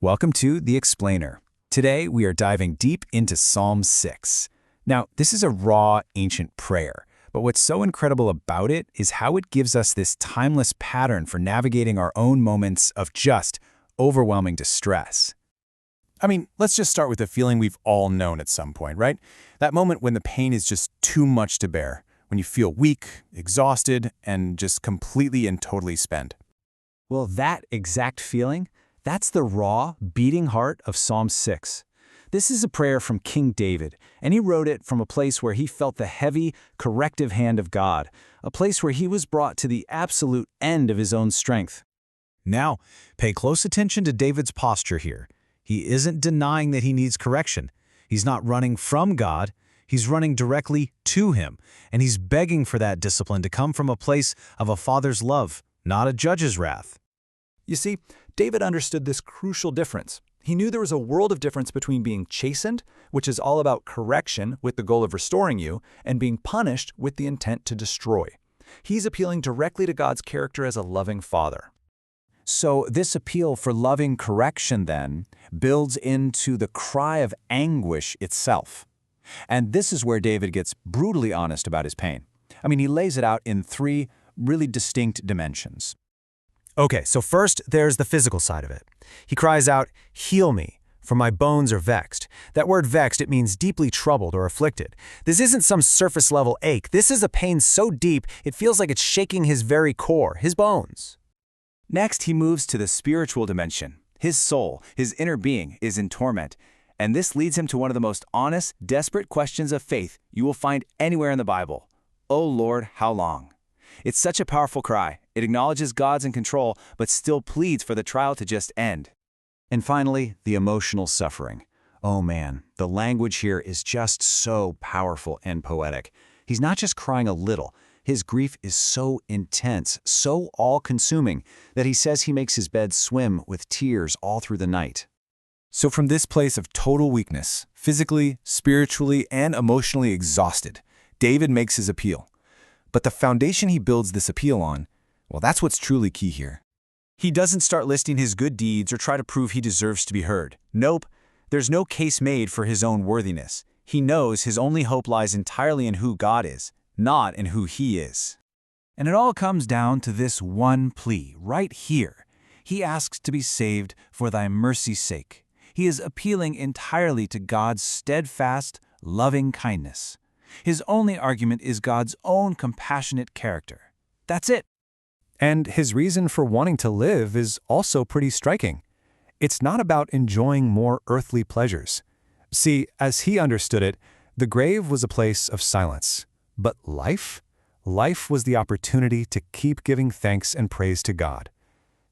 Welcome to The Explainer. Today we are diving deep into Psalm 6. Now, this is a raw, ancient prayer, but what's so incredible about it is how it gives us this timeless pattern for navigating our own moments of just overwhelming distress. Let's just start with the feeling we've all known at some point, right? That moment when the pain is just too much to bear, when you feel weak, exhausted, and just completely and totally spent. Well, that exact feeling, that's the raw, beating heart of Psalm 6. This is a prayer from King David, and he wrote it from a place where he felt the heavy, corrective hand of God, a place where he was brought to the absolute end of his own strength. Now, pay close attention to David's posture here. He isn't denying that he needs correction. He's not running from God. He's running directly to him, and he's begging for that discipline to come from a place of a father's love, not a judge's wrath. You see, David understood this crucial difference. He knew there was a world of difference between being chastened, which is all about correction with the goal of restoring you, and being punished with the intent to destroy. He's appealing directly to God's character as a loving father. So this appeal for loving correction, then, builds into the cry of anguish itself. And this is where David gets brutally honest about his pain. He lays it out in three really distinct dimensions. Okay, so first, there's the physical side of it. He cries out, "Heal me, for my bones are vexed." That word vexed, it means deeply troubled or afflicted. This isn't some surface-level ache. This is a pain so deep, it feels like it's shaking his very core, his bones. Next, he moves to the spiritual dimension. His soul, his inner being, is in torment. And this leads him to one of the most honest, desperate questions of faith you will find anywhere in the Bible. "O Lord, how long?" It's such a powerful cry. It acknowledges God's in control, but still pleads for the trial to just end. And finally, the emotional suffering. Oh man, the language here is just so powerful and poetic. He's not just crying a little. His grief is so intense, so all-consuming, that he says he makes his bed swim with tears all through the night. So from this place of total weakness, physically, spiritually, and emotionally exhausted, David makes his appeal. But the foundation he builds this appeal on, well, that's what's truly key here. He doesn't start listing his good deeds or try to prove he deserves to be heard. Nope, there's no case made for his own worthiness. He knows his only hope lies entirely in who God is, not in who he is. And it all comes down to this one plea right here. He asks to be saved for thy mercy's sake. He is appealing entirely to God's steadfast, loving kindness. His only argument is God's own compassionate character. That's it. And his reason for wanting to live is also pretty striking. It's not about enjoying more earthly pleasures. See, as he understood it, the grave was a place of silence. But life? Life was the opportunity to keep giving thanks and praise to God.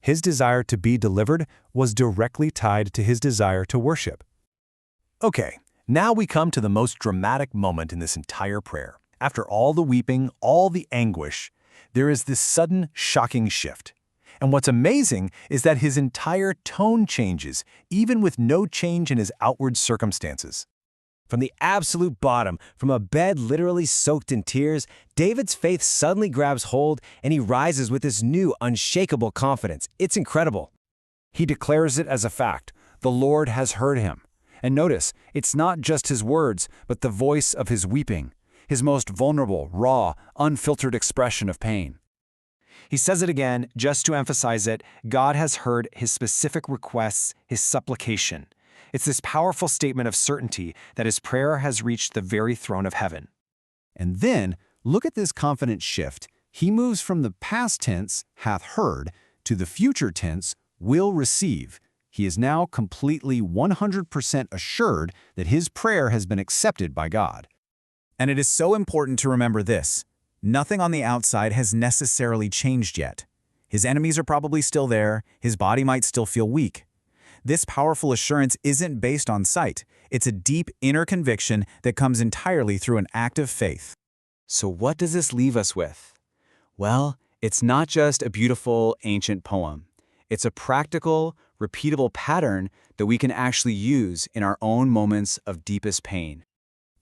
His desire to be delivered was directly tied to his desire to worship. Okay, now we come to the most dramatic moment in this entire prayer. After all the weeping, all the anguish, there is this sudden, shocking shift. And what's amazing is that his entire tone changes, even with no change in his outward circumstances. From the absolute bottom, from a bed literally soaked in tears, David's faith suddenly grabs hold and he rises with this new, unshakable confidence. It's incredible. He declares it as a fact. The Lord has heard him. And notice, it's not just his words, but the voice of his weeping, his most vulnerable, raw, unfiltered expression of pain. He says it again, just to emphasize it. God has heard his specific requests, his supplication. It's this powerful statement of certainty that his prayer has reached the very throne of heaven. And then, look at this confident shift. He moves from the past tense, hath heard, to the future tense, will receive. He is now completely 100% assured that his prayer has been accepted by God. And it is so important to remember this. Nothing on the outside has necessarily changed yet. His enemies are probably still there. His body might still feel weak. This powerful assurance isn't based on sight. It's a deep inner conviction that comes entirely through an act of faith. So what does this leave us with? Well, it's not just a beautiful ancient poem. It's a practical, repeatable pattern that we can actually use in our own moments of deepest pain.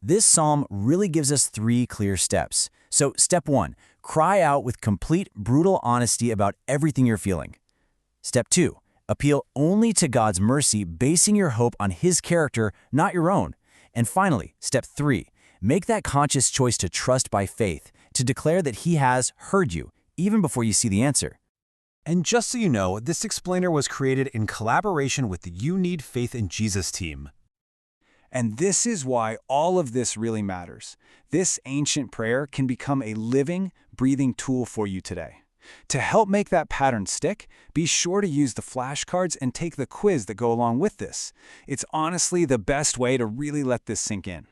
This psalm really gives us 3 clear steps. So step 1, cry out with complete, brutal honesty about everything you're feeling. Step 2, Appeal only to God's mercy, basing your hope on His character, not your own. And finally, step 3, make that conscious choice to trust by faith, to declare that He has heard you, even before you see the answer. And just so you know, this explainer was created in collaboration with the You Need Faith in Jesus team. And this is why all of this really matters. This ancient prayer can become a living, breathing tool for you today. To help make that pattern stick, be sure to use the flashcards and take the quiz that go along with this. It's honestly the best way to really let this sink in.